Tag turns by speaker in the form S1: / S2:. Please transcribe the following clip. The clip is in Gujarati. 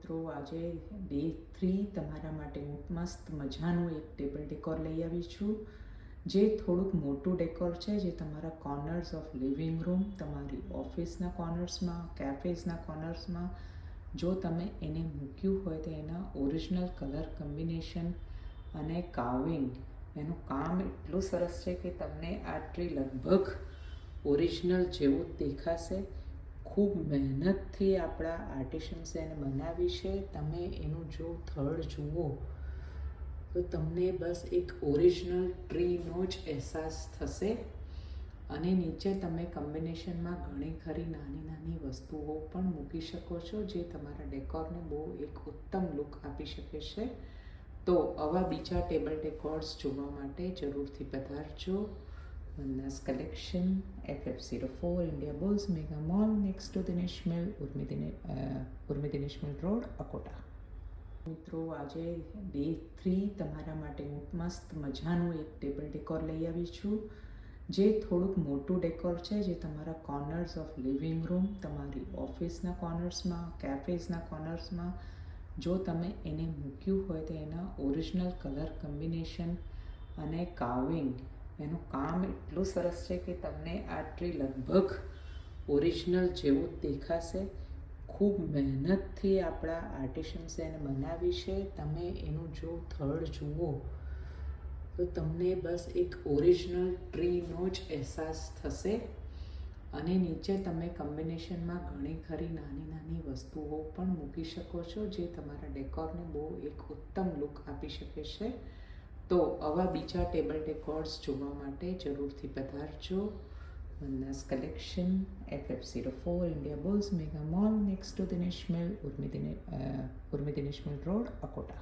S1: મિત્રો આજે ડે 3 તમારા માટે હું મસ્ત મજાનું એક ટેબલ ડેકોર લઈ આવી છું, જે થોડુંક મોટું ડેકોર છે, જે તમારા કોર્નર્સ ઓફ લિવિંગ રૂમ, તમારી ઓફિસના કોર્નર્સમાં, કેફેઝના કોર્નર્સમાં જો તમે એને મૂક્યું હોય તો એના ઓરિજિનલ કલર કોમ્બિનેશન અને કાર્વિંગ એનું કામ એટલું સરસ છે કે તમને આ ટ્રી લગભગ ઓરિજિનલ જેવું જ દેખાશે. ખૂબ મહેનતથી આપણા આર્ટિશન્સે એને બનાવી છે. તમે એનું જો થડ જુઓ તો તમને બસ એક ઓરિજિનલ ટ્રીનો જ અહેસાસ થશે. અને નીચે તમે કોમ્બિનેશનમાં ઘણી ખરી નાની નાની વસ્તુઓ પણ મૂકી શકો છો, જે તમારા ડેકોરને બહુ એક ઉત્તમ લુક આપી શકે છે. તો આવા બીજા ટેબલ ડેકોર્સ જોવા માટે જરૂરથી પધારજો. Vanna's collection, FF04 India Bulls Mega Mall next to Dinesh Mill, Urmi Dinesh Mill Road, Akota. મિત્રો આજે ડે 3 તમારા માટે હું મસ્ત મજાનું એક ટેબલ ડેકોર લઈ આવી છું, જે થોડુંક મોટું ડેકોર છે, જે તમારા કોર્નર્સ ઓફ લિવિંગ રૂમ, તમારી ઓફિસના કોર્નર્સમાં, કેફેઝના કોર્નર્સમાં જો તમે એને મૂક્યું હોય તો એના ઓરિજિનલ કલર કોમ્બિનેશન અને કાર્વિંગ એનું કામ એટલું સરસ છે કે તમને આ ટ્રી લગભગ ઓરિજિનલ જેવું જ દેખાશે. ખૂબ મહેનતથી આપણા આર્ટિશન્સે એને બનાવી છે. તમે એનું જો થડ જુઓ તો તમને બસ એક ઓરિજિનલ ટ્રીનો જ અહેસાસ થશે. અને નીચે તમે કોમ્બિનેશનમાં ઘણી ખરી નાની નાની વસ્તુઓ પણ મૂકી શકો છો, જે તમારા ડેકોરને બહુ એક ઉત્તમ લુક આપી શકે છે. તો આવા બીજા ટેબલ ડેકોર્સ જોવા માટે જરૂરથી પધારજો. Vanna's collection, FF04 India Bulls Mega Mall next to Dinesh Mill, Urmi Dinesh Mill Road, Akota.